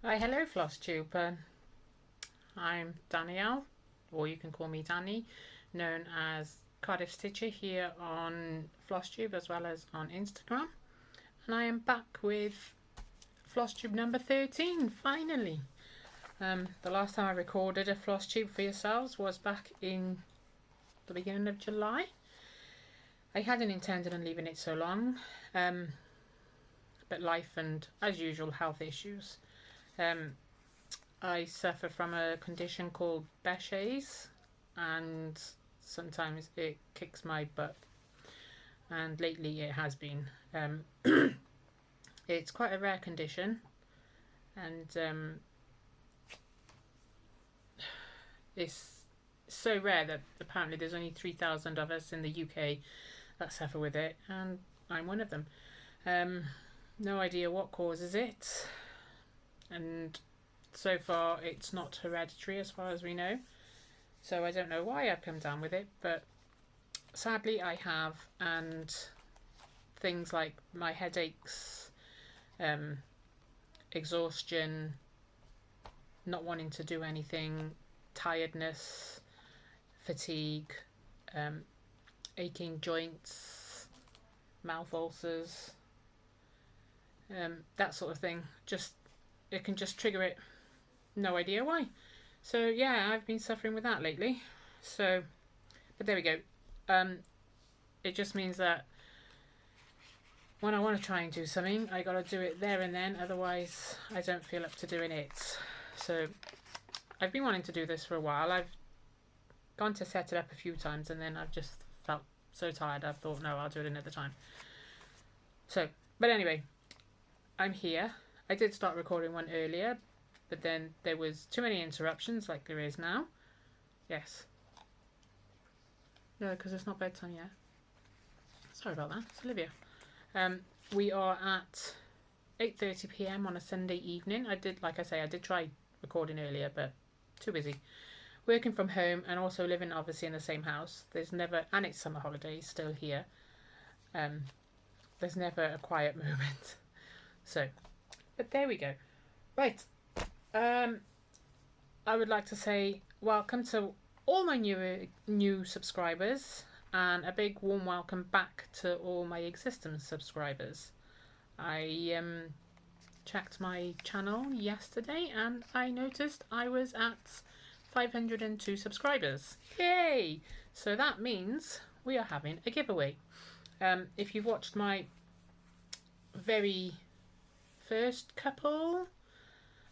Hi, hello Flosstube. I'm Danielle, or you can call me Danny, known as Cardiff Stitcher here on Flosstube as well as on Instagram. And I am back with Flosstube number 13, finally. The last time I recorded a Flosstube for yourselves was back in the beginning of July. I hadn't intended on leaving it so long, but life and, as usual, health issues. I suffer from a condition called Behçet's, and sometimes it kicks my butt, and lately it has been. It's quite a rare condition, and it's so rare that apparently there's only 3,000 of us in the UK that suffer with it, and I'm one of them. No idea what causes it, and so far it's not hereditary as far as we know, so I don't know why I've come down with it, but sadly I have. And things like my headaches, exhaustion, not wanting to do anything, tiredness, fatigue, aching joints, mouth ulcers, that sort of thing, it can just trigger it. No idea why. So yeah, I've been suffering with that lately. So, but there we go. It just means that when I want to try and do something, I got to do it there and then. Otherwise, I don't feel up to doing it. So I've been wanting to do this for a while. I've gone to set it up a few times, and then I've just felt so tired. I've thought, no, I'll do it another time. So, but anyway, I'm here. I did start recording one earlier, but then there was too many interruptions like there is now. Yes. No, because it's not bedtime yet. Sorry about that. It's Olivia. We are at 8:30 p.m. on a Sunday evening. I did try recording earlier, but too busy. Working from home and also living obviously in the same house. And it's summer holidays still here. There's never a quiet moment. So, but there we go. Right. I would like to say welcome to all my new subscribers, and a big warm welcome back to all my existing subscribers. I checked my channel yesterday and I noticed I was at 502 subscribers. Yay! So that means we are having a giveaway. If you've watched my very first couple,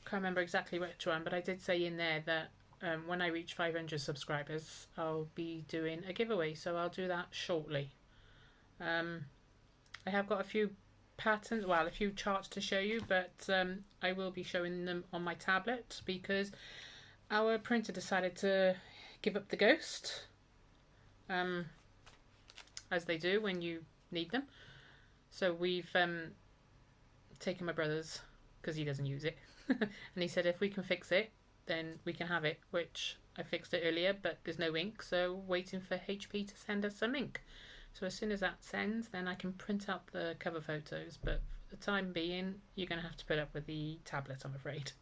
can't remember exactly which one, but I did say in there that when I reach 500 subscribers I'll be doing a giveaway, so I'll do that shortly. I have got a few patterns, well, a few charts to show you, but I will be showing them on my tablet because our printer decided to give up the ghost, as they do when you need them. So we've taken my brother's because he doesn't use it and he said if we can fix it then we can have it, which I fixed it earlier, but there's no ink, so waiting for HP to send us some ink. So as soon as that sends, then I can print out the cover photos, but for the time being you're going to have to put up with the tablet, I'm afraid.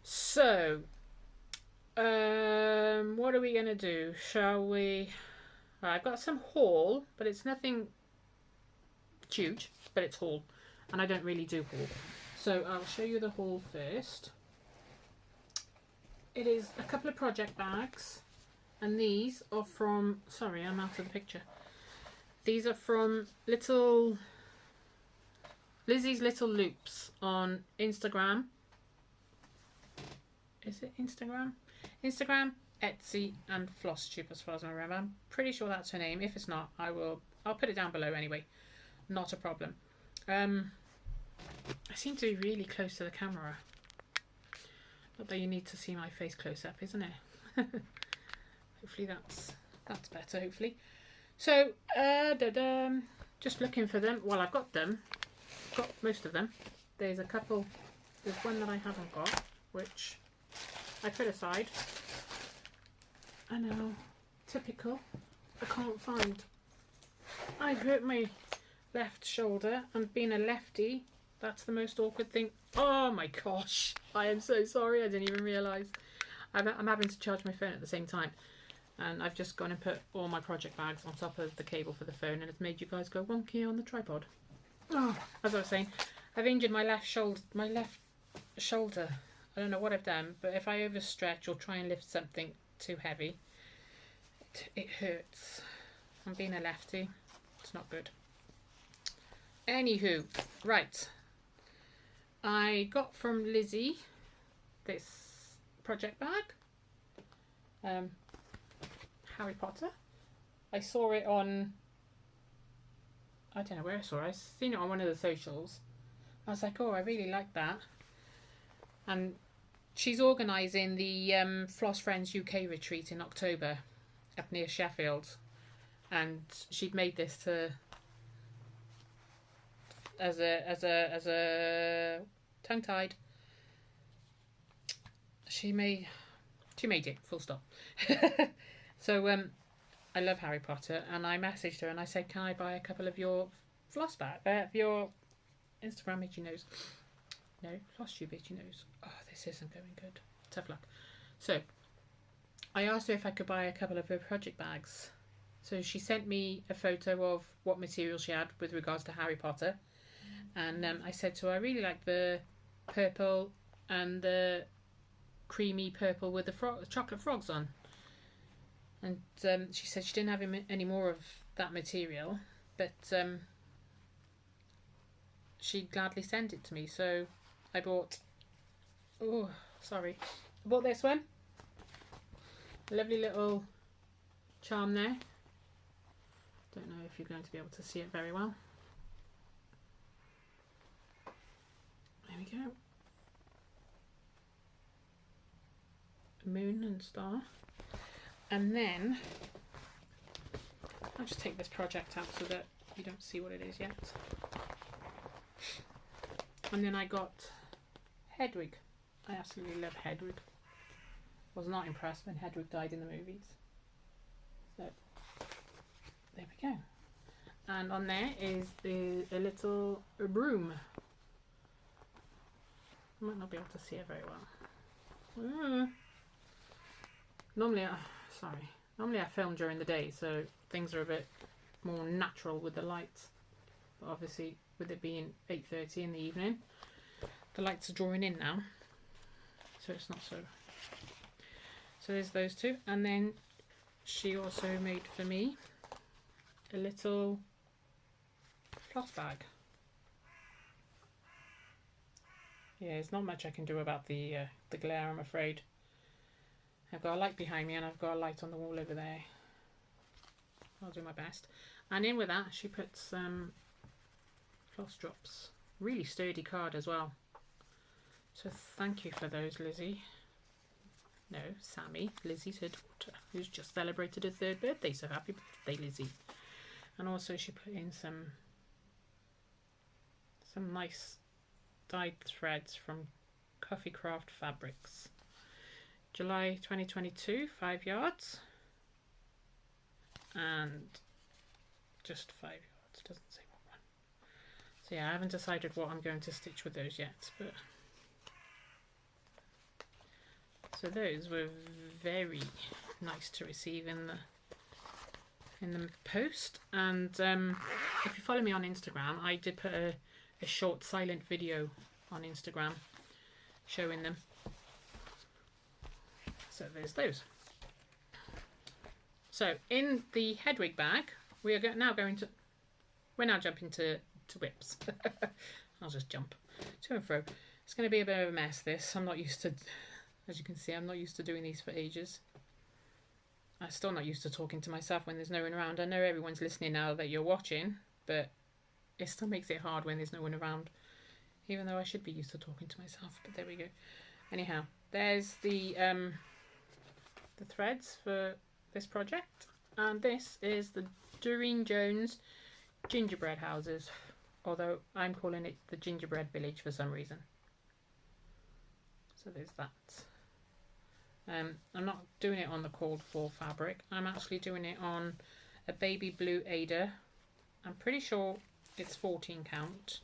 So what are we going to do? Shall we... Well, I've got some haul, but it's nothing huge, but it's haul, and I don't really do haul. So I'll show you the haul first. It is a couple of project bags, and these are from... Sorry, I'm out of the picture. These are from Lizzie's Little Loops on Instagram. Is it Instagram? Instagram, Etsy, and Flosstube, as far as I remember. I'm pretty sure that's her name. If it's not, I'll put it down below anyway. Not a problem. I seem to be really close to the camera. Not that you need to see my face close up, isn't it? Hopefully that's better, hopefully. So, just looking for them. Well, I've got them. I've got most of them. There's a couple. There's one that I haven't got, which I put aside. I know, typical. I can't find. I've hurt my left shoulder, and being a lefty, That's the most awkward thing. Oh my gosh. I am so sorry. I didn't even realise. I'm having to charge my phone at the same time. And I've just gone and put all my project bags on top of the cable for the phone, and it's made you guys go wonky on the tripod. Oh, as I was saying, I've injured my left shoulder. I don't know what I've done, but if I overstretch or try and lift something too heavy, it hurts. I'm being a lefty. It's not good. Anywho, right. I got from Lizzie this project bag. Harry Potter. I saw it on, I don't know where I saw it. I seen it on one of the socials. I was like, oh, I really like that. And she's organising the Floss Friends UK retreat in October up near Sheffield, and she'd made this to as a tongue tied. She made it. Full stop. So I love Harry Potter, and I messaged her and I said, can I buy a couple of your floss bag, your Instagram itchy nose? No, Flosstube itchy nose. Oh, this isn't going good. Tough luck. So I asked her if I could buy a couple of her project bags. So she sent me a photo of what material she had with regards to Harry Potter, and I said to her, I really like the purple and the creamy purple with the chocolate frogs on. And she said she didn't have any more of that material, but she'd gladly send it to me. So I bought, I bought this one. Lovely little charm there. Don't know if you're going to be able to see it very well. There we go. Moon and star. And then I'll just take this project out so that you don't see what it is yet. And then I got Hedwig. I absolutely love Hedwig. Was not impressed when Hedwig died in the movies. So there we go. And on there is a little broom. I might not be able to see it very well. Normally I film during the day, so things are a bit more natural with the lights. But obviously, with it being 8:30 in the evening, the lights are drawing in now, so it's not so. So there's those two, and then she also made for me a little floss bag. Yeah, there's not much I can do about the glare, I'm afraid. I've got a light behind me and I've got a light on the wall over there. I'll do my best. And in with that, she puts floss drops. Really sturdy card as well. So thank you for those, Lizzie. No, Sammy, Lizzie's her daughter, who's just celebrated her 3rd birthday. So happy birthday, Lizzie. And also she put in some nice dyed threads from Coffee Craft Fabrics. July 2022, 5 yards, and just 5 yards, doesn't say what one. So yeah, I haven't decided what I'm going to stitch with those yet, but so those were very nice to receive in the post. And if you follow me on Instagram, I did put a short silent video on Instagram showing them. So there's those. So in the Hedwig bag, we are now jumping to whips. I'll just jump to and fro. It's going to be a bit of a mess, this. I'm not used to, as you can see, I'm not used to doing these for ages. I'm still not used to talking to myself when there's no one around. I know everyone's listening now that you're watching, but it still makes it hard when there's no one around, even though I should be used to talking to myself. But there we go. Anyhow, there's the threads for this project, and this is the Doreen Jones gingerbread houses, although I'm calling it the gingerbread village for some reason. So there's that. I'm not doing it on the called for fabric. I'm actually doing it on a baby blue Ada. I'm pretty sure it's 14 count.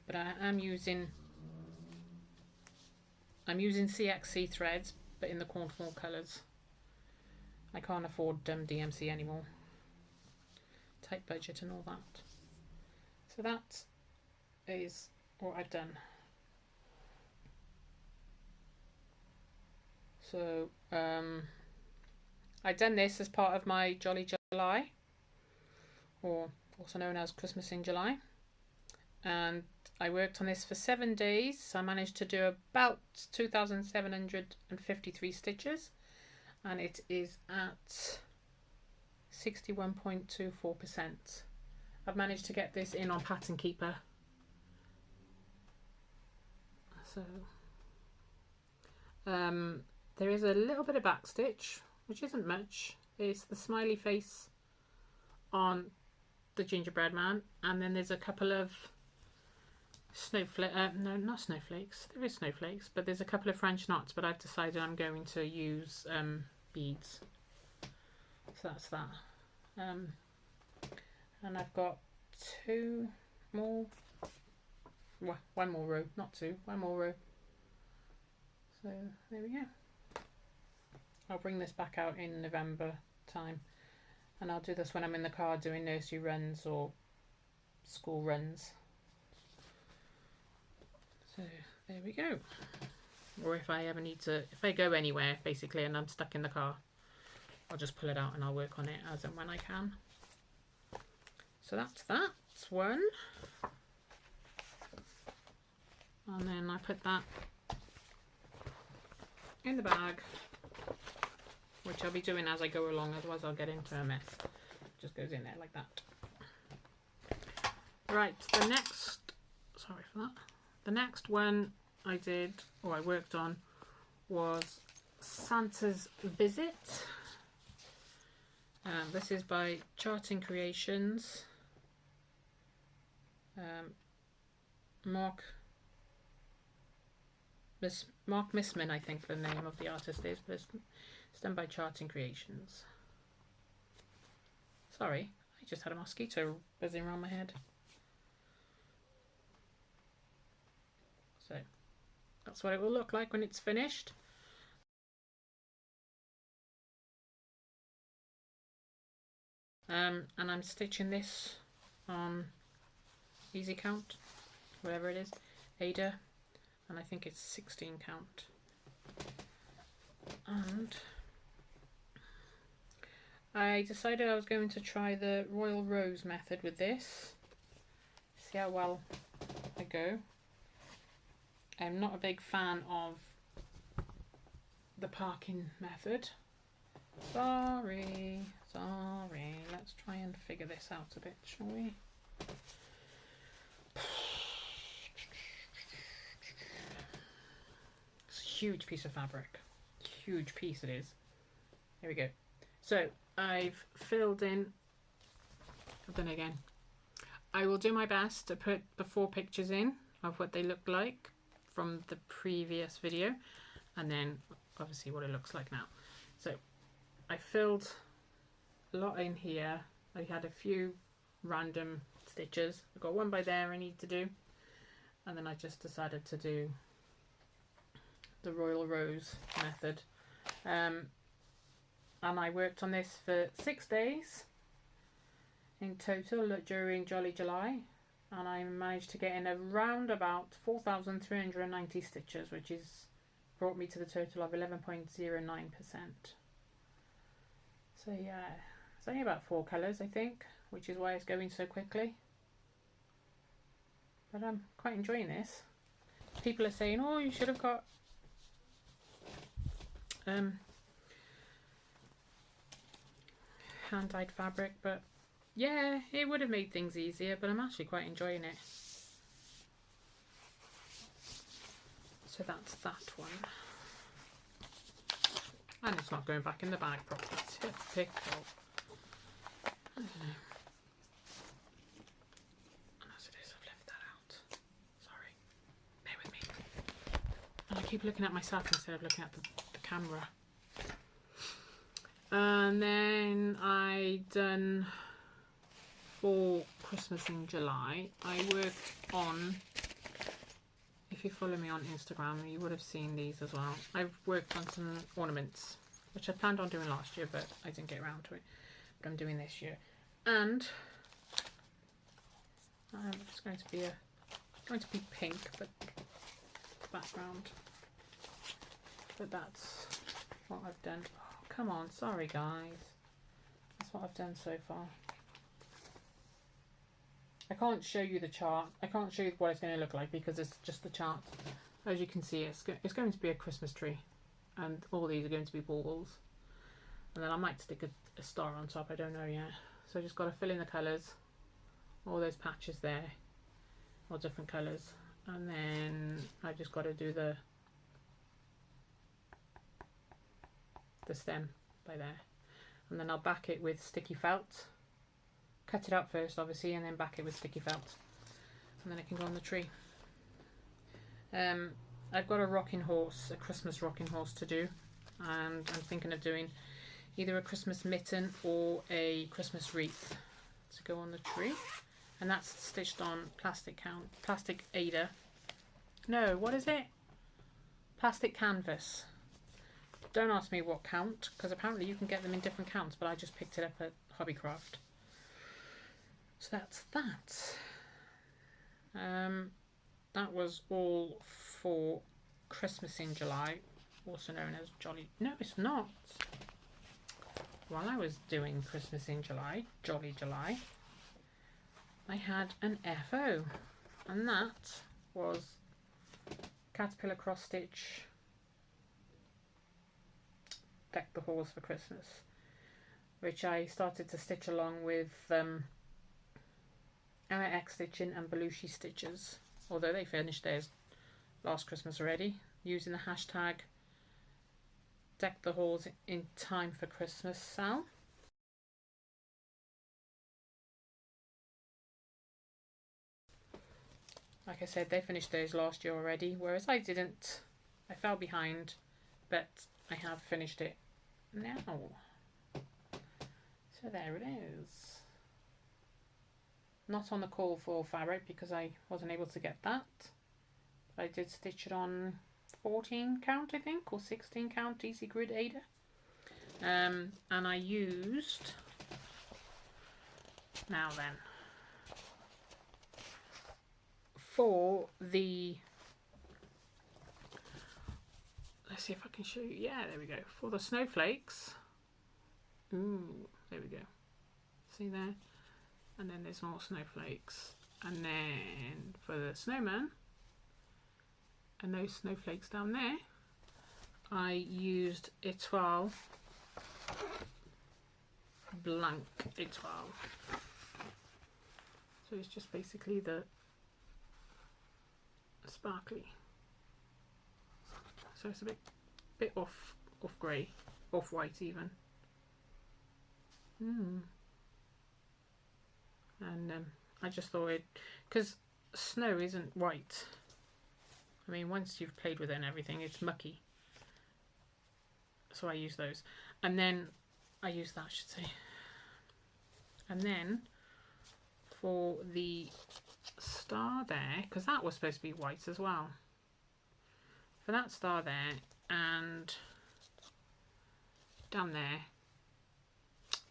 but I'm using CXC threads, but in the cornfloor colours. I can't afford DMC anymore. Tight budget and all that. So that is what I've done. So I've done this as part of my Jolly July, or also known as Christmas in July, and I worked on this for 7 days. So I managed to do about 2,753 stitches, and it is at 61.24%. I've managed to get this in on Pattern Keeper. So there is a little bit of back stitch, which isn't much. It's the smiley face on the gingerbread man, and then there's a couple of snowflakes. No, not snowflakes. There is snowflakes, but there's a couple of French knots. But I've decided I'm going to use beads. So that's that. And I've got one more row, not two, one more row. So there we go. I'll bring this back out in November time, and I'll do this when I'm in the car doing nursery runs or school runs. So there we go. Or if I ever need to, if I go anywhere basically and I'm stuck in the car, I'll just pull it out and I'll work on it as and when I can. So that's that one. And then I put that in the bag, which I'll be doing as I go along, otherwise I'll get into a mess. It just goes in there like that. Right, the next, sorry for that. The next one I did, or I worked on, was Santa's Visit. This is by Charting Creations. Mark Missman, I think the name of the artist is, but it's done by Charting Creations. Sorry, I just had a mosquito buzzing around my head. So that's what it will look like when it's finished. And I'm stitching this on easy count, whatever it is, Ada, and I think it's 16 count. And I decided I was going to try the Royal Rose method with this, see how well I go. I'm not a big fan of the parking method. Sorry. Let's try and figure this out a bit, shall we? It's a huge piece of fabric. Huge piece it is. Here we go. So I've filled in. I've done it again. I will do my best to put the 4 pictures in of what they look like from the previous video, and then obviously what it looks like now. So I filled a lot in here. I had a few random stitches. I've got one by there I need to do, and then I just decided to do the Royal Rose method. And I worked on this for 6 days in total during Jolly July, and I managed to get in around about 4,390 stitches, which is brought me to the total of 11.09%. So yeah, it's only about 4 colours I think, which is why it's going so quickly. But I'm quite enjoying this. People are saying, oh, you should have got hand-dyed fabric, but yeah, it would have made things easier, but I'm actually quite enjoying it. So that's that one. And it's not going back in the bag properly. Typical. I don't know. And as it is, I've left that out. Sorry. Bear with me. And I keep looking at myself instead of looking at the camera. And then I done for Christmas in July, I worked on if you follow me on Instagram, you would have seen these as well. I've worked on some ornaments, which I planned on doing last year, but I didn't get around to it. But I'm doing this year. And it's going to be pink, but background. But that's what I've done. Oh, come on, sorry guys. That's what I've done so far. I can't show you the chart. I can't show you what it's going to look like because it's just the chart. As you can see, it's going to be a Christmas tree. And all these are going to be balls. And then I might stick a star on top. I don't know yet. So I just got to fill in the colours. All those patches there. All different colours. And then I just got to do the stem by there. And then I'll back it with sticky felt. Cut it out first, obviously, and then back it with sticky felt. And then it can go on the tree. I've got a rocking horse, a Christmas rocking horse to do. And I'm thinking of doing either a Christmas mitten or a Christmas wreath to go on the tree. And that's stitched on plastic Ada. No, what is it? Plastic canvas. Don't ask me what count, because apparently you can get them in different counts, but I just picked it up at Hobbycraft. So that's that. That was all for Christmas in July, also known as Jolly... No, it's not. While I was doing Christmas in July, Jolly July, I had an FO, and that was caterpillar cross stitch Deck the Halls for Christmas, which I started to stitch along with X stitching and Belushi stitches, although they finished theirs last Christmas already, using the hashtag Deck the Halls in time for Christmas Sal. Like I said, they finished theirs last year already, whereas I didn't. I fell behind, but I have finished it now. So there it is. Not on the call for fabric because I wasn't able to get that. But I did stitch it on 14 count, I think, or 16 count easy grid Ada. And I used, now then, for the, let's see if I can show you, yeah, there we go, for the snowflakes, ooh, there we go, see there, and then there's more snowflakes, and then for the snowman, and those snowflakes down there, I used Etoile, blank Etoile, so it's just basically the sparkly, so it's a bit off grey, off white even. And I just thought it, because snow isn't white. I mean, once you've played with it and everything, it's mucky. So I use those, and then I use that, I should say. And then for the star there, because that was supposed to be white as well, for that star there and down there,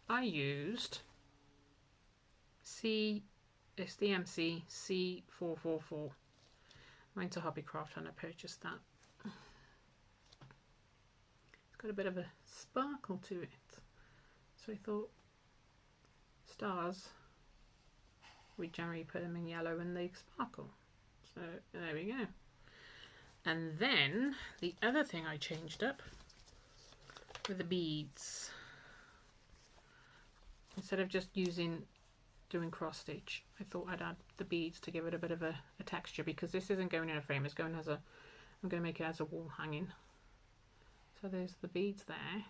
I used it's the MC C444. I went to Hobbycraft and I purchased that. It's got a bit of a sparkle to it, so I thought stars, we generally put them in yellow and they sparkle, so there we go. And then the other thing I changed up were the beads. Instead of just doing cross stitch, I thought I'd add the beads to give it a bit of a texture, because this isn't going in a frame, it's going as a, I'm going to make it as a wall hanging. So there's the beads there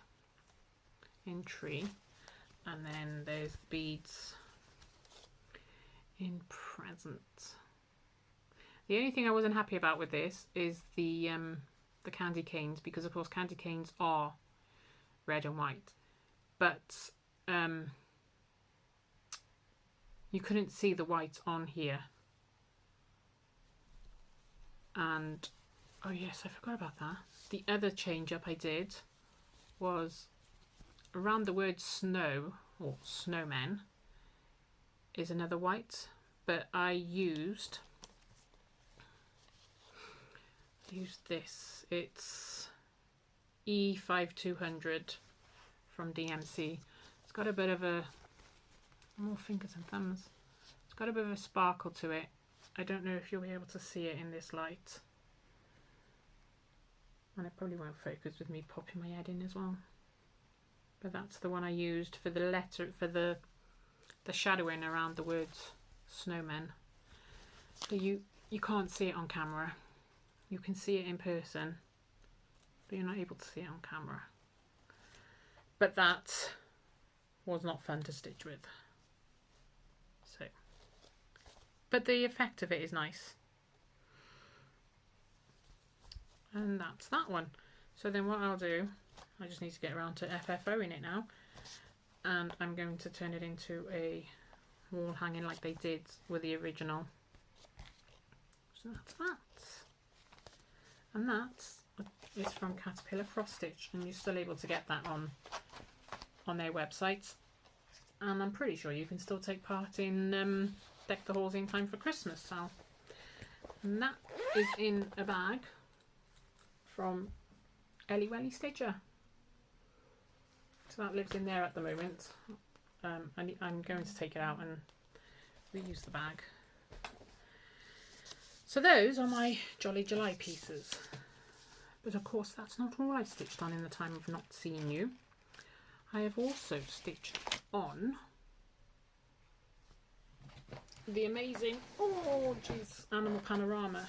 in tree, and then there's the beads in present. The only thing I wasn't happy about with this is the candy canes, because of course candy canes are red and white, but you couldn't see the white on here. And oh yes, I forgot about that. The other change up I did was around the word snow or snowmen is another white, but I used this. It's E5200 from DMC. It's got a bit of a more fingers and thumbs. It's got a bit of a sparkle to it. I don't know if you'll be able to see it in this light, and it probably won't focus with me popping my head in as well. But that's the one I used for the letter, for the shadowing around the words snowmen. So you can't see it on camera. You can see it in person, but you're not able to see it on camera. But that was not fun to stitch with. So, but the effect of it is nice. And that's that one. So then what I'll do, I just need to get around to FFO in it now. And I'm going to turn it into a wall hanging like they did with the original. So that's that. And that is from Caterpillar Cross Stitch, and you're still able to get that on their website. And I'm pretty sure you can still take part in Deck the Halls in Time for Christmas. So, and that is in a bag from Ellie Welly Stitcher. So that lives in there at the moment. I'm going to take it out and reuse the bag. So those are my Jolly July pieces. But of course that's not all I've stitched on in the time of not seeing you. I have also stitched on the amazing, oh geez, Animal Panorama.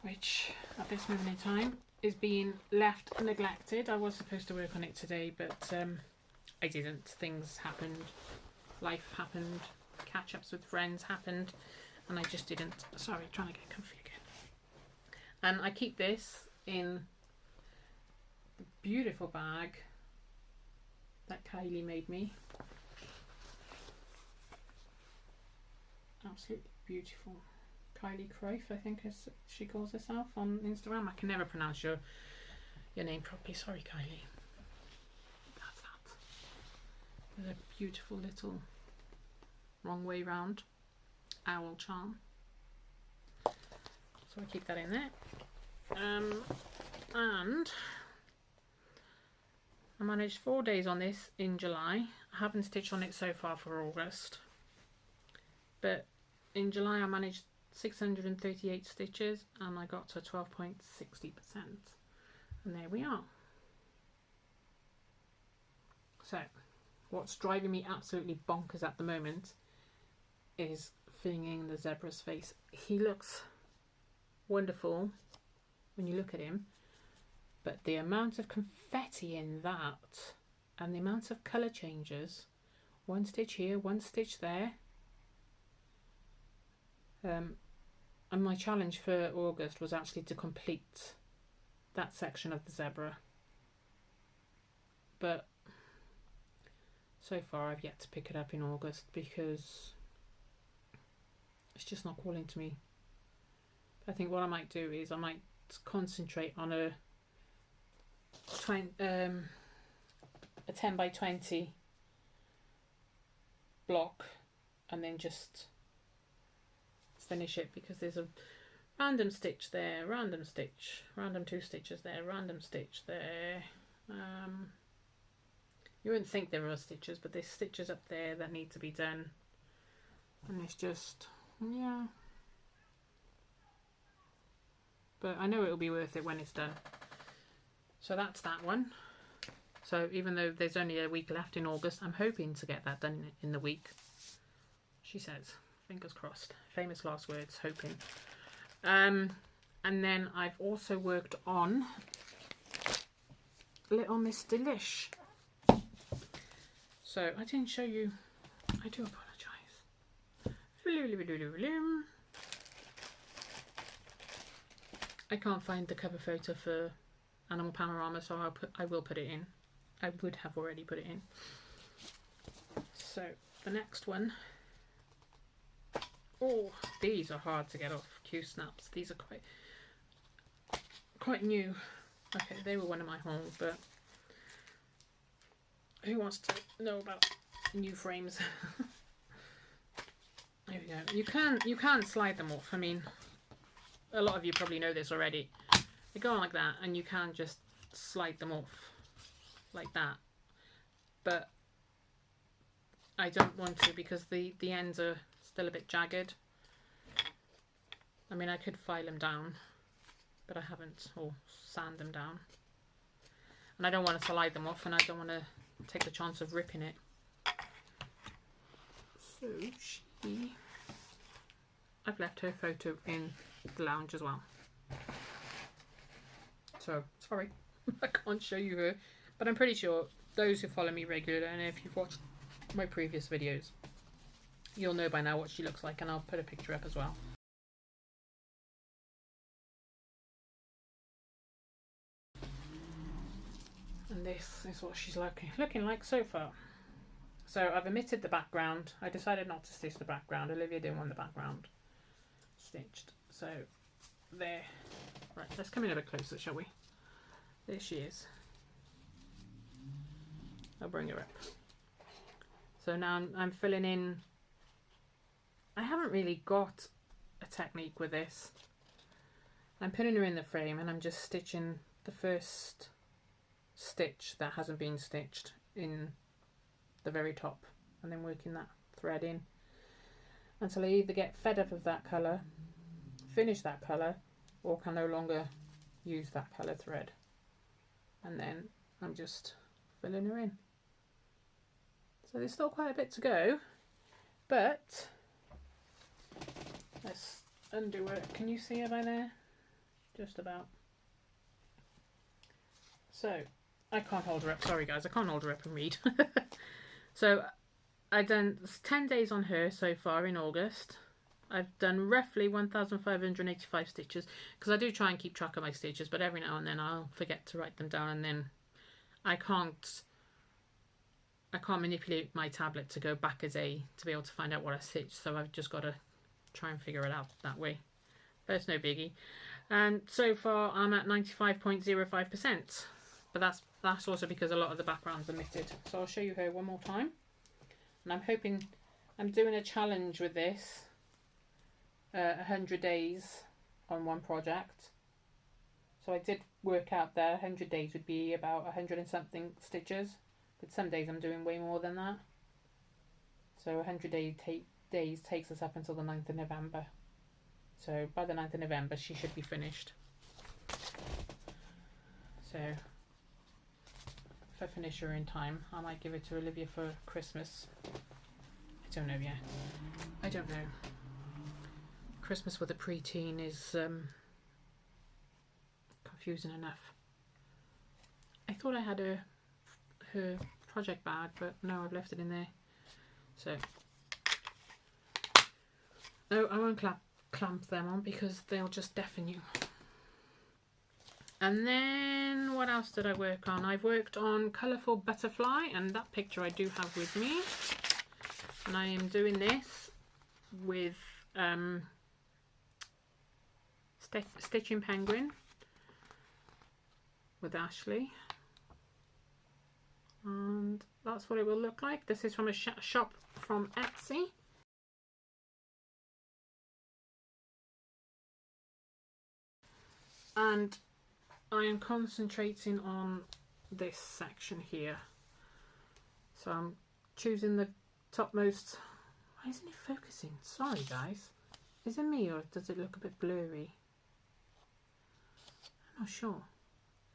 Which at this moment in time is being left neglected. I was supposed to work on it today, but I didn't. Things happened, life happened, catch-ups with friends happened, and I just didn't. Sorry, trying to get comfy again. And I keep this in the beautiful bag that Kylie made me. Absolutely beautiful. Kylie Cruyff, I think as she calls herself on Instagram. I can never pronounce your name properly. Sorry, Kylie. That's that. With a beautiful little wrong way round owl charm. So I keep that in there. And I managed 4 days on this in July. I haven't stitched on it so far for August. But in July I managed 638 stitches and I got to 12.60%, and there we are. So what's driving me absolutely bonkers at the moment is filling in the zebra's face. He looks wonderful when you look at him, but the amount of confetti in that and the amount of colour changes, one stitch here, one stitch there. And my challenge for August was actually to complete that section of the zebra. But so far I've yet to pick it up in August because it's just not calling to me. I think what I might do is I might concentrate on a 10 by 20 block and then just finish it, because there's a random stitch there, random stitch, random 2 stitches there, random stitch there. You wouldn't think there are stitches, but there's stitches up there that need to be done, and it's just, yeah. But I know it'll be worth it when it's done. So that's that one. So even though there's only a week left in August, I'm hoping to get that done in the week, she says. Fingers crossed. Famous last words, hoping. And then I've also worked on Little Miss Delish. So I didn't show you. I do apologise. I can't find the cover photo for animal panorama, so I will put it in. I would have already put it in. So the next one, oh, these are hard to get off. Q snaps. These are quite new. Okay, they were one of my hauls, but who wants to know about new frames? There we go. You can slide them off. I mean, a lot of you probably know this already. They go on like that, and you can just slide them off like that. But I don't want to, because the ends are still a bit jagged. I mean, I could file them down, but I haven't, or sand them down. And I don't want to slide them off, and I don't want to take the chance of ripping it. So I've left her photo in the lounge as well. So sorry, I can't show you her, but I'm pretty sure those who follow me regularly, and if you've watched my previous videos, you'll know by now what she looks like, and I'll put a picture up as well. And this is what she's looking like so far. So I've omitted the background. I decided not to stitch the background. Olivia didn't want the background stitched. So there. Right, let's come in a bit closer, shall we? There she is. I'll bring her up. So now I'm filling in. I haven't really got a technique with this. I'm putting her in the frame, and I'm just stitching the first stitch that hasn't been stitched in the very top, and then working that thread in until I either get fed up of that colour, finish that colour, or can no longer use that colour thread. And then I'm just filling her in. So there's still quite a bit to go, but let's undo it. Can you see her by there? Just about. So I can't hold her up. Sorry guys, I can't hold her up and read. So I've done 10 days on her so far in August. I've done roughly 1,585 stitches, because I do try and keep track of my stitches, but every now and then I'll forget to write them down, and then I can't manipulate my tablet to go back a day to be able to find out what I stitched, so I've just got to try and figure it out that way. But it's no biggie. And so far I'm at 95.05%, but that's also because a lot of the background's omitted. So I'll show you her one more time. And I'm hoping, I'm doing a challenge with this, 100 days on one project. So I did work out there 100 days would be about 100 and something stitches, but some days I'm doing way more than that. So 100 days takes us up until the 9th of November. So by the 9th of November she should be finished. So if I finish her in time, I might give it to Olivia for Christmas. I don't know yet. I don't know. Christmas with a preteen is confusing enough. I thought I had her project bag, but no, I've left it in there. So no, I won't clamp them on because they'll just deafen you. And then what else did I work on? I've worked on Colourful Butterfly, and that picture I do have with me. And I am doing this with Stitching Penguin with Ashley. And that's what it will look like. This is from a shop from Etsy. And I am concentrating on this section here. So I'm choosing the topmost. Why isn't it focusing? Sorry guys. Is it me, or does it look a bit blurry? I'm not sure.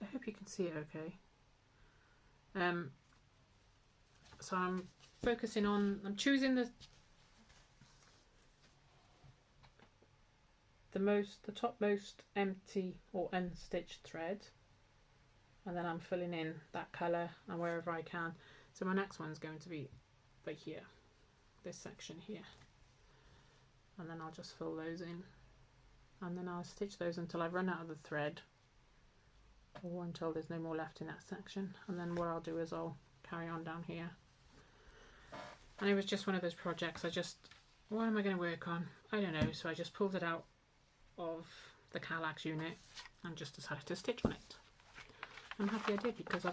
I hope you can see it okay. So I'm focusing on, I'm choosing the topmost empty or unstitched thread, and then I'm filling in that colour and wherever I can. So my next one's going to be right here, this section here, and then I'll just fill those in, and then I'll stitch those until I run out of the thread, or until there's no more left in that section. And then what I'll do is I'll carry on down here. And it was just one of those projects what am I going to work on? I don't know. So I just pulled it out of the Kallax unit and just decided to stitch on it. I'm happy I did, because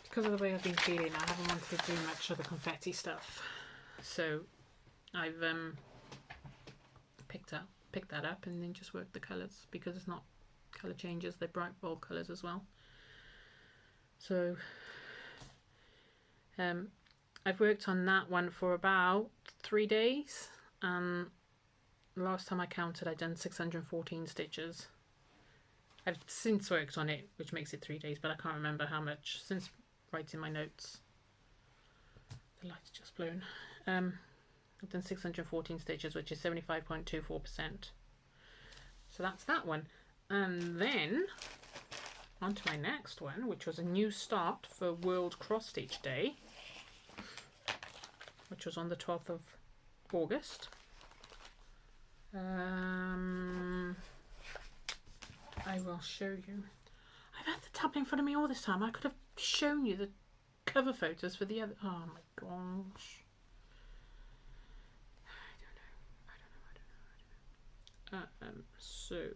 because of the way I've been feeling, I haven't wanted to do much of the confetti stuff. So I've picked that up and then just worked the colours, because it's not colour changes, they're bright bold colours as well. So I've worked on that one for about 3 days. Last time I counted, I'd done 614 stitches. I've since worked on it, which makes it 3 days, but I can't remember how much since writing my notes. The light's just blown. I've done 614 stitches, which is 75.24%. So that's that one. And then on to my next one, which was a new start for World Cross Stitch Day, which was on the 12th of August. I will show you. I've had the tablet in front of me all this time. I could have shown you the cover photos for the other. Oh my gosh. I don't know. So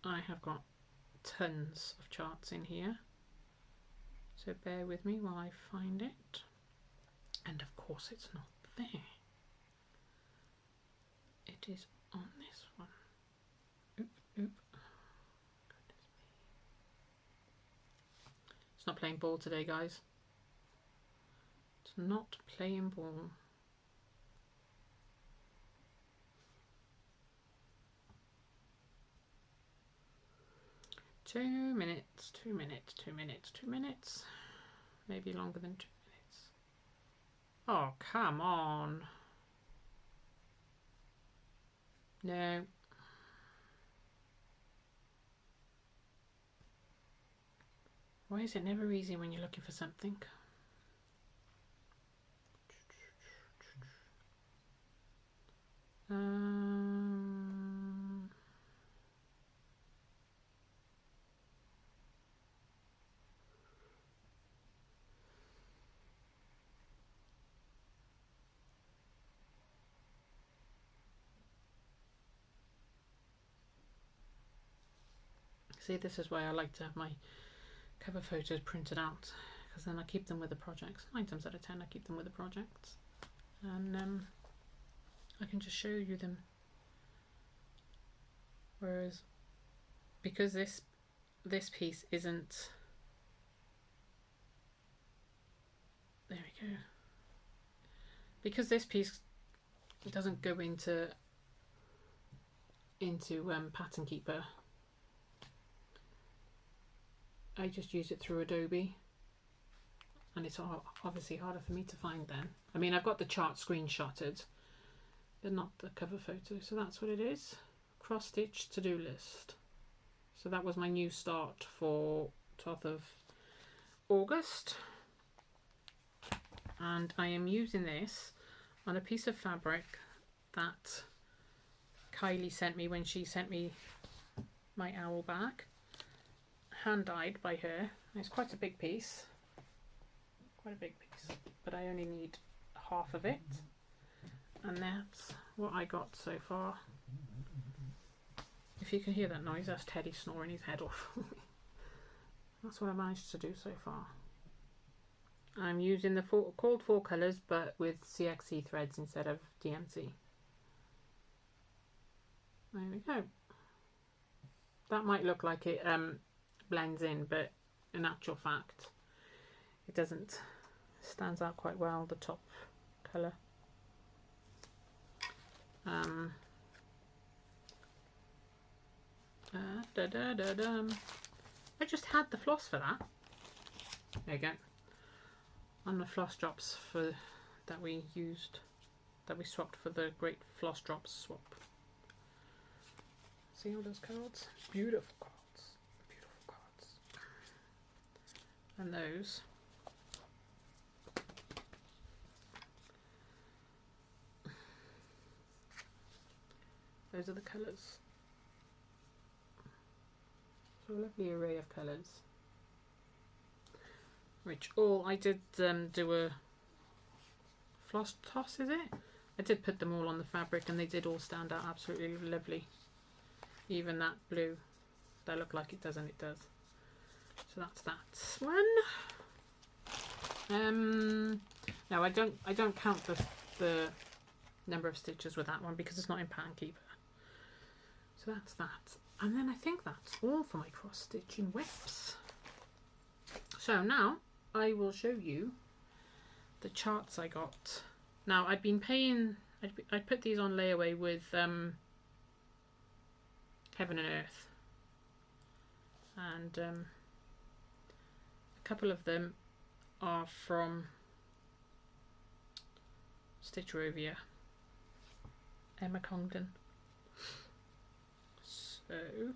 I have got tons of charts in here. So bear with me while I find it. And of course it's not there. It is on this one. Oop. Goodness me. It's not playing ball today, guys. It's not playing ball. Two minutes. Maybe longer than 2 minutes. Oh, come on. No. Why is it never easy when you're looking for something? See, this is why I like to have my cover photos printed out, because then I keep them with the projects. 9 times out of 10 I keep them with the projects, and I can just show you them. Whereas, because this piece isn't, there we go, because this piece doesn't go into Pattern Keeper, I just use it through Adobe, and it's obviously harder for me to find then. I mean, I've got the chart screenshotted, but not the cover photo. So that's what it is. Cross stitch to-do list. So that was my new start for 12th of August. And I am using this on a piece of fabric that Kylie sent me when she sent me my owl bag. Hand dyed by her. It's quite a big piece, but I only need half of it, and that's what I got so far. If you can hear that noise, that's Teddy snoring his head off. That's what I managed to do so far. I'm using the called for colours, but with CXC threads instead of DMC. There we go. That might look like it blends in, but in actual fact it doesn't. Stands out quite well, the top colour. I just had the floss for that. There you go. On the floss drops that we swapped for the great floss drops swap. See all those cards? Beautiful cards. And those are the colours. So a lovely array of colours. Which all I did do a floss toss, is it? I did put them all on the fabric and they did all stand out absolutely lovely. Even that blue, that looked like it doesn't, it does. So that's that one. No, I don't count the number of stitches with that one because it's not in Pattern Keeper. So that's that. And then I think that's all for my cross stitching whips. So now I will show you the charts I got. Now I've been paying, I put these on layaway with Heaven and Earth, and a couple of them are from Stitch Rovia, Emma Congdon. So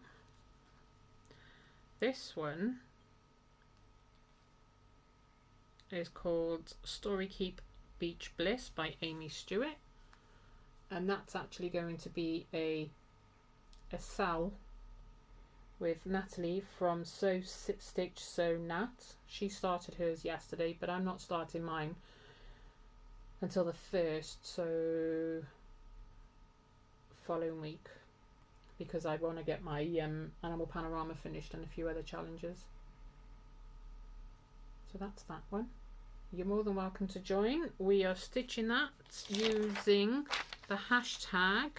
this one is called Story Keep Beach Bliss by Amy Stewart, and that's actually going to be a sal with Natalie from Sew Stitch Sew Nat. She started hers yesterday, but I'm not starting mine until the 1st, so following week, because I want to get my Animal Panorama finished and a few other challenges. So that's that one. You're more than welcome to join. We are stitching that using the hashtag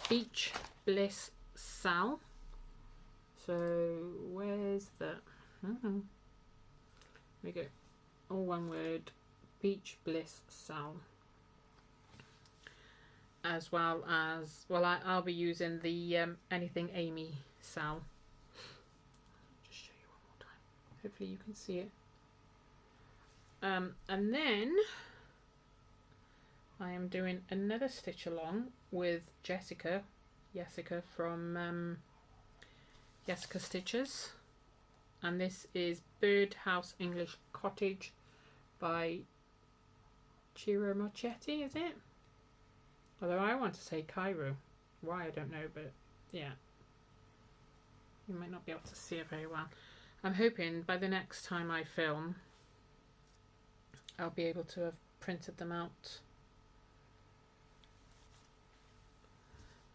Beach Bliss Sal. So where's the here we go, all one word, Beach Bliss Sal. As well as, well, I'll be using the Anything Amy Sal. Just show you one more time. Hopefully you can see it. And then I am doing another stitch along with Jessica from Jessica Stitches, and this is Birdhouse English Cottage by Ciro Marchetti, is it? Although I want to say Cairo. Why, I don't know, but yeah. You might not be able to see it very well. I'm hoping by the next time I film, I'll be able to have printed them out.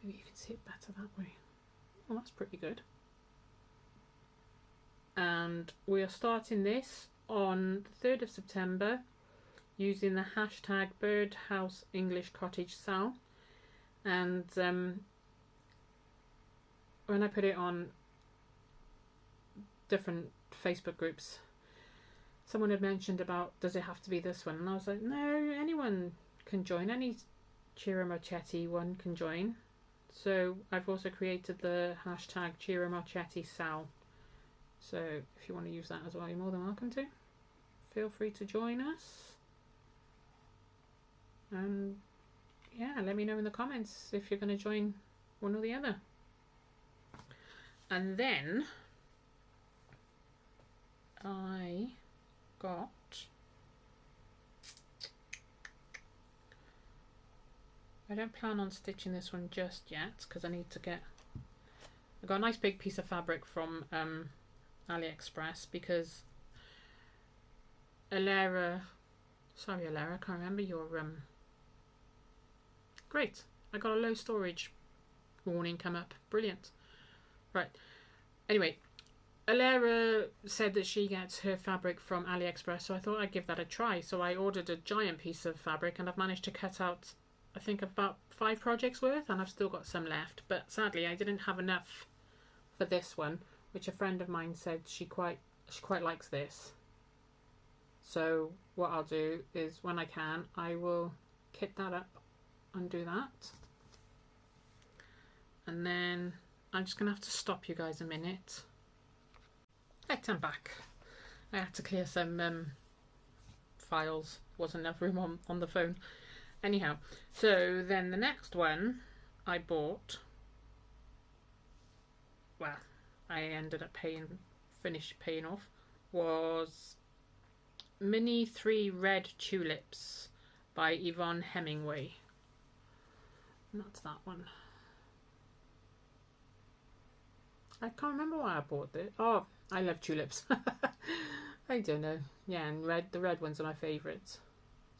Maybe you can see it better that way. Well, that's pretty good. And we are starting this on the 3rd of September using the hashtag Birdhouse English Cottage Sal. And when I put it on different Facebook groups, someone had mentioned about, does it have to be this one? And I was like, no, anyone can join. Any Ciro Marchetti one can join. So I've also created the hashtag Ciro Marchetti Sal. So if you want to use that as well, you're more than welcome to. Feel free to join us. And yeah, let me know in the comments if you're going to join one or the other. And then I got I don't plan on stitching this one just yet because I need to get, I got a nice big piece of fabric from AliExpress because Alara, sorry Alara, I can't remember your great, I got a low storage warning come up, brilliant. Right, anyway, Alara said that she gets her fabric from AliExpress, so I thought I'd give that a try. So I ordered a giant piece of fabric and I've managed to cut out, I think, about 5 projects worth, and I've still got some left. But sadly I didn't have enough for this one, which a friend of mine said she quite likes this. So what I'll do is when I can, I will kit that up and do that. And then I'm just gonna have to stop you guys a minute. Right, I'm back. I had to clear some files. Wasn't enough room on the phone. Anyhow, so then the next one I bought, well, I ended up finished paying off, was Mini 3 Red Tulips by Yvonne Hemingway. And that's that one. I can't remember why I bought this. Oh, I love tulips. I don't know. Yeah, and the red ones are my favourites.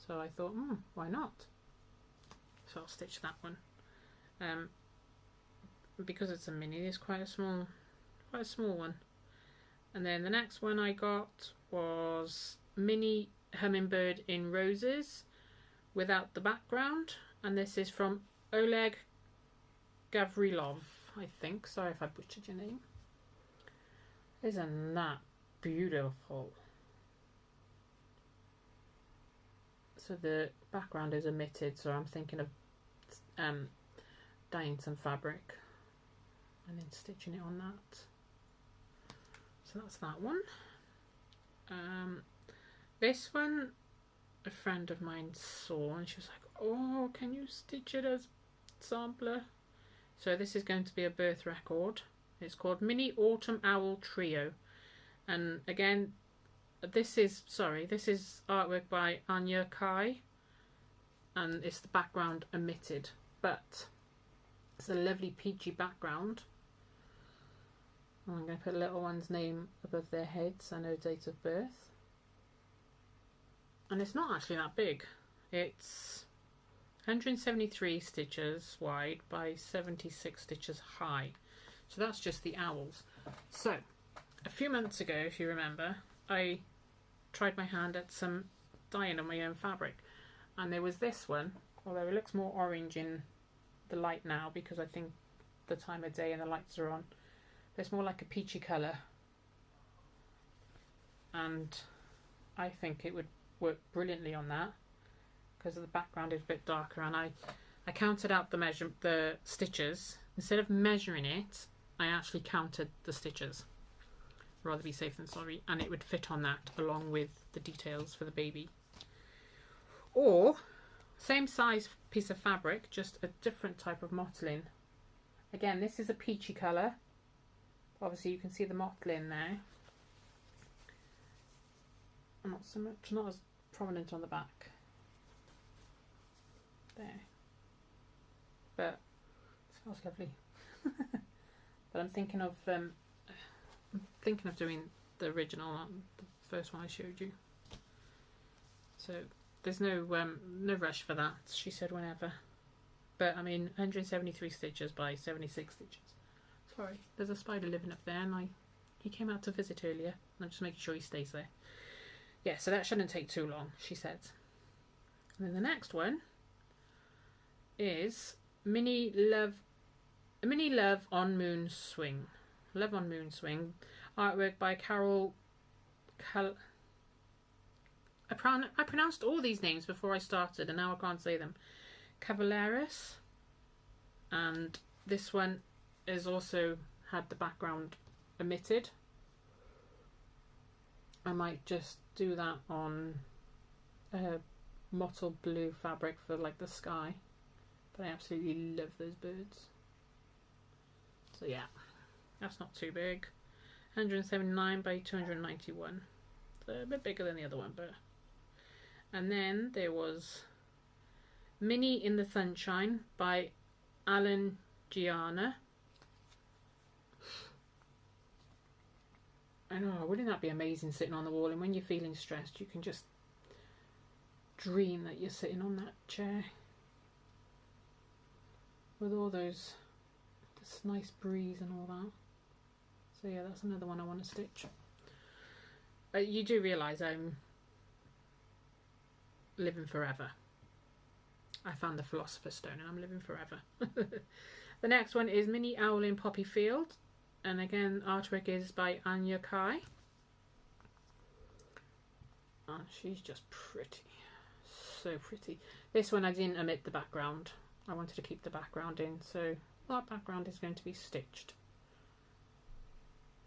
So I thought, why not? So I'll stitch that one. Because it's a mini, it's quite a small one. And then the next one I got was mini hummingbird in roses without the background, and this is from Oleg Gavrilov, I think. Sorry if I butchered your name. Isn't that beautiful? So the background is omitted, so I'm thinking of dyeing some fabric and then stitching it on that. So that's that one. This one a friend of mine saw and she was like, oh, can you stitch it as sampler? So this is going to be a birth record. It's called Mini Autumn Owl Trio, and again this is artwork by Anya Kai, and it's the background omitted, but it's a lovely peachy background. I'm going to put a little one's name above their heads and their date of birth. And it's not actually that big. It's 173 stitches wide by 76 stitches high. So that's just the owls. So a few months ago, if you remember, I tried my hand at some dyeing on my own fabric. And there was this one, although it looks more orange in the light now because I think the time of day and the lights are on. It's more like a peachy colour, and I think it would work brilliantly on that because the background is a bit darker, and I counted out the stitches. Instead of measuring it, I actually counted the stitches, rather be safe than sorry, and it would fit on that along with the details for the baby. Or same size piece of fabric, just a different type of mottling. Again, this is a peachy colour. Obviously you can see the mottling there. Not as prominent on the back. There. But it smells lovely. But I'm thinking of doing the original, the first one I showed you. So there's no rush for that. She said whenever. But I mean 173 stitches by 76 stitches. Sorry, there's a spider living up there, and he came out to visit earlier, and I'm just making sure he stays there. Yeah, so that shouldn't take too long, she said. And then the next one is Mini Love on Moon Swing. Love on Moon Swing. Artwork by Carol. I pronounced all these names before I started, and now I can't say them. Cavalleris. And this one is also had the background omitted. I might just do that on mottled blue fabric for like the sky, but I absolutely love those birds. So yeah, that's not too big. 179 by 291, so a bit bigger than the other one, but. And then there was Mini in the Sunshine by Alan Gianna. I know, wouldn't that be amazing sitting on the wall? And when you're feeling stressed, you can just dream that you're sitting on that chair with all this nice breeze and all that. So yeah, that's another one I want to stitch. You do realise I'm living forever. I found the Philosopher's Stone and I'm living forever. The next one is Mini Owl in Poppy Field. And again, artwork is by Anya Kai. Oh, she's just pretty. So pretty. This one I didn't omit the background. I wanted to keep the background in, so that background is going to be stitched.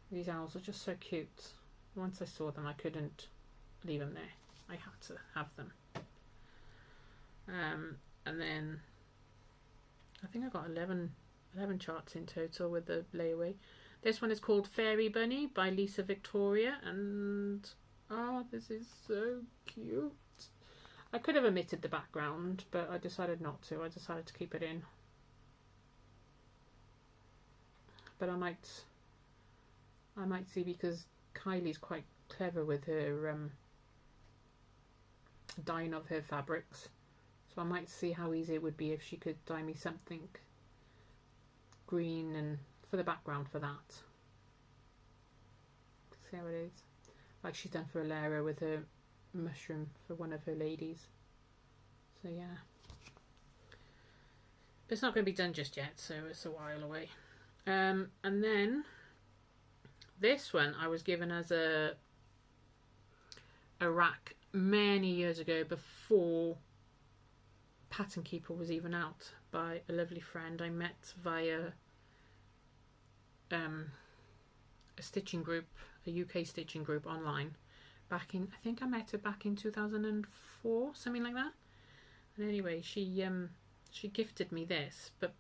These owls are just so cute. Once I saw them, I couldn't leave them there. I had to have them. And then I think I got 11 charts in total with the layaway. This one is called Fairy Bunny by Lisa Victoria, and oh, this is so cute. I could have omitted the background, but I decided not to. I decided to keep it in. But I might I might see, because Kylie's quite clever with her dyeing of her fabrics. So I might see how easy it would be if she could dye me something green and for the background for that. See how it is? Like she's done for Alara with her mushroom for one of her ladies. So yeah. But it's not going to be done just yet, so it's a while away. And then this one I was given as a rack many years ago, before Pattern Keeper was even out, by a lovely friend I met via a stitching group, a UK stitching group online, back in, I think I met her back in 2004, something like that. And anyway, she gifted me this, but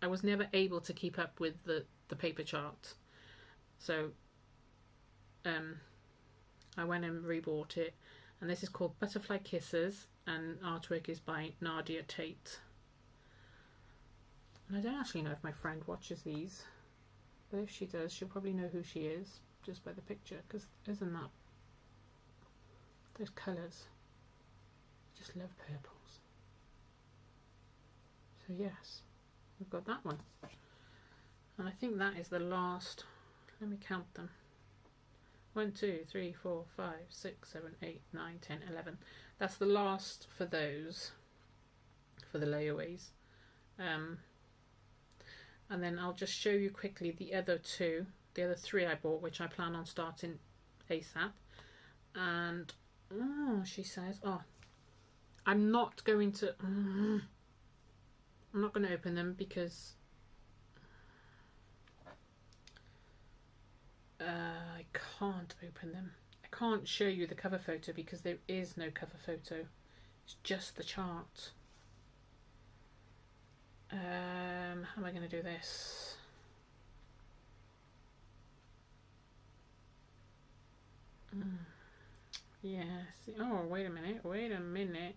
I was never able to keep up with the paper chart, so I went and rebought it, and this is called Butterfly Kisses, and artwork is by Nadia Tate. And I don't actually know if my friend watches these, but if she does, she'll probably know who she is just by the picture, because isn't that, those colours, I just love purples. So yes, we've got that one, and I think that is the last. Let me count them. 1, 2, 3, 4, 5, 6, 7, 8, 9, 10, 11. That's the last for those, for the layaways. And then I'll just show you quickly the other two, the other three I bought, which I plan on starting ASAP. And she says, I'm not going to open them because I can't open them. I can't show you the cover photo because there is no cover photo. It's just the chart. How am I going to do this? Yes. Oh, wait a minute.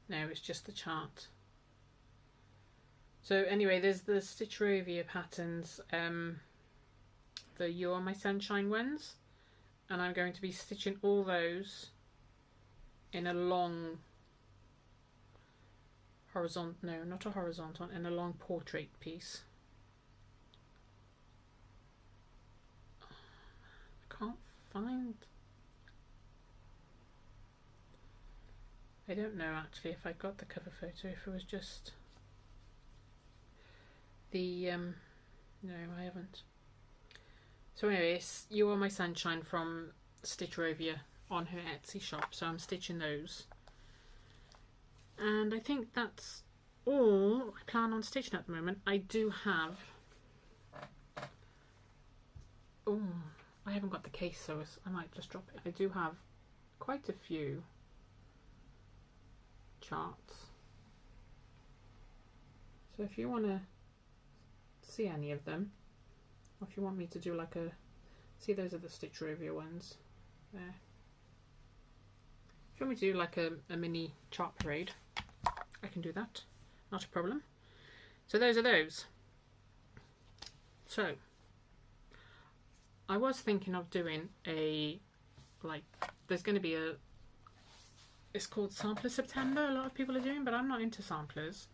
No, it's just the chart. So anyway, there's the Stitcherovia patterns, the You Are My Sunshine ones, and I'm going to be stitching all those in a long horizontal, no, not a horizontal, in a long portrait piece. I can't find, I don't know actually if I got the cover photo, if it was just the no, I haven't. So anyways, You Are My Sunshine from Stitcherovia on her Etsy shop, so I'm stitching those, and I think that's all I plan on stitching at the moment. I do have, I haven't got the case, so I might just drop it. I do have quite a few charts, so if you want to see any of them, or if you want me to do like a, see, those are the Stitcherovia ones there. If you want me to do like a mini chart parade, I can do that, not a problem. So those are those. So I was thinking of doing a, like, there's going to be a, it's called Sampler September, a lot of people are doing, but I'm not into samplers.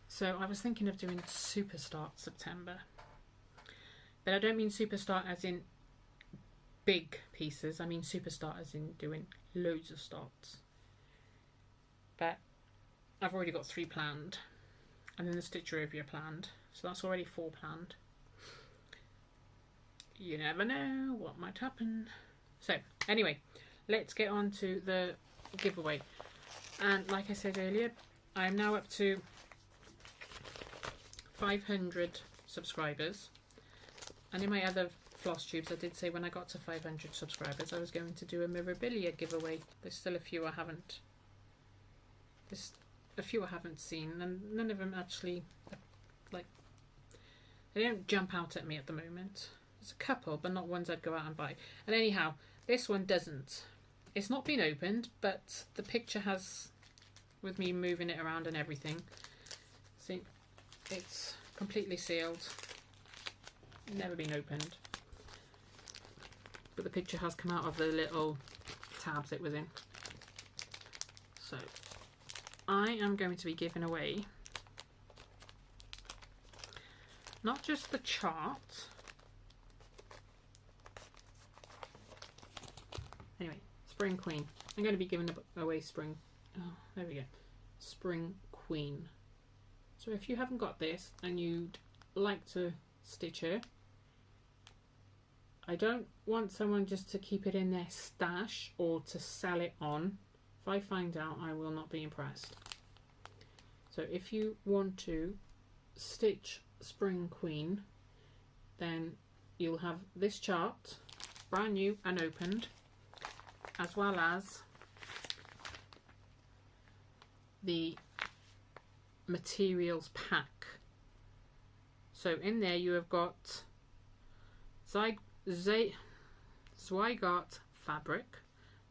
So I was thinking of doing Super Start September. But I don't mean Super Start as in big pieces. I mean Super Start as in doing loads of starts. But I've already got 3 planned. And then the Stitcherovia planned. So that's already 4 planned. You never know what might happen. So anyway, let's get on to the giveaway. And like I said earlier, I'm now up to 500 subscribers, and in my other Flosstubes I did say when I got to 500 subscribers I was going to do a memorabilia giveaway. There's still a few I haven't seen, and none of them actually, like, they don't jump out at me at the moment. There's a couple, but not ones I'd go out and buy. And anyhow, this one doesn't. It's not been opened, but the picture has, with me moving it around and everything. See, it's completely sealed. never been opened. But the picture has come out of the little tabs it was in. So I am going to be giving away not just the chart. Anyway, Spring Queen. I'm going to be giving away Spring. Oh, there we go. Spring Queen. So if you haven't got this and you'd like to stitch her, I don't want someone just to keep it in their stash or to sell it on. If I find out, I will not be impressed. So if you want to stitch Spring Queen, then you'll have this chart, brand new and opened, as well as the materials pack. So in there you have got Zygot fabric,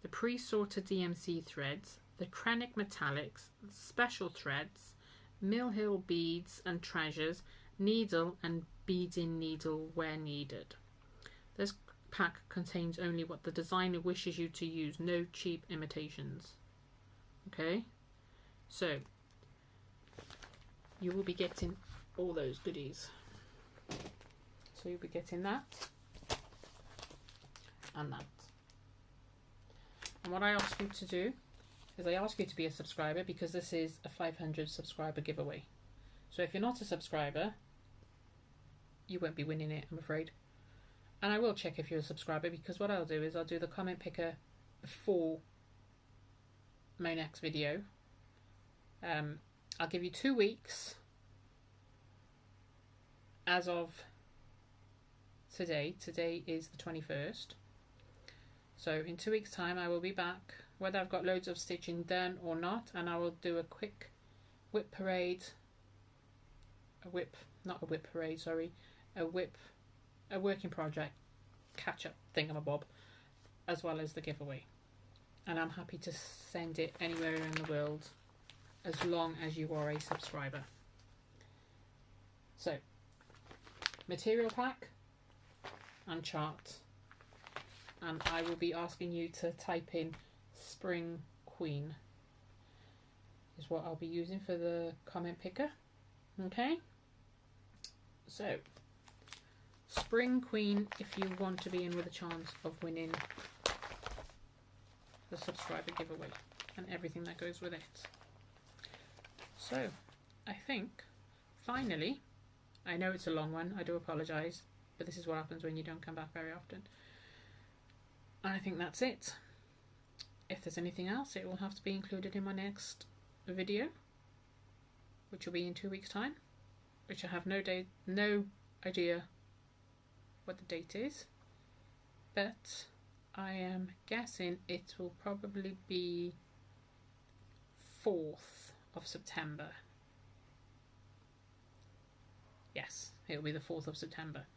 the pre-sorted DMC threads, the Krennic metallics, special threads, Mill Hill beads and treasures, needle and beading needle where needed. This pack contains only what the designer wishes you to use, no cheap imitations. Okay, so you will be getting all those goodies. So you'll be getting that and that. And what I ask you to do is I ask you to be a subscriber, because this is a 500 subscriber giveaway. So if you're not a subscriber, you won't be winning it, I'm afraid. And I will check if you're a subscriber, because what I'll do is I'll do the comment picker before my next video. I'll give you 2 weeks as of today. Today is the 21st. So in 2 weeks time I will be back, whether I've got loads of stitching done or not, and I will do a quick whip parade, a working project catch-up thingamabob, as well as the giveaway. And I'm happy to send it anywhere in the world as long as you are a subscriber. So, material pack and chart, and I will be asking you to type in Spring Queen is what I'll be using for the comment picker. Okay, so Spring Queen, if you want to be in with a chance of winning the subscriber giveaway and everything that goes with it. So I think finally, I know it's a long one, I do apologise, but this is what happens when you don't come back very often. And I think that's it. If there's anything else, it will have to be included in my next video, which will be in 2 weeks time, which I have no idea what the date is, but I am guessing it will probably be 4th of September. Yes, it'll be the 4th of September.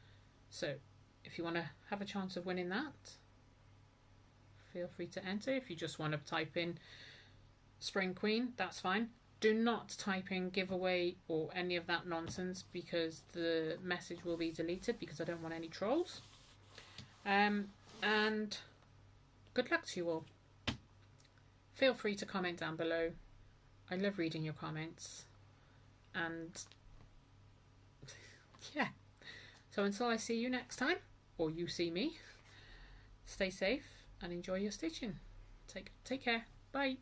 So if you want to have a chance of winning that, feel free to enter. If you just want to type in Spring Queen, that's fine. Do not type in giveaway or any of that nonsense, because the message will be deleted, because I don't want any trolls. And good luck to you all. Feel free to comment down below. I love reading your comments. And yeah, so until I see you next time, or you see me, stay safe and enjoy your stitching. Take care. Bye.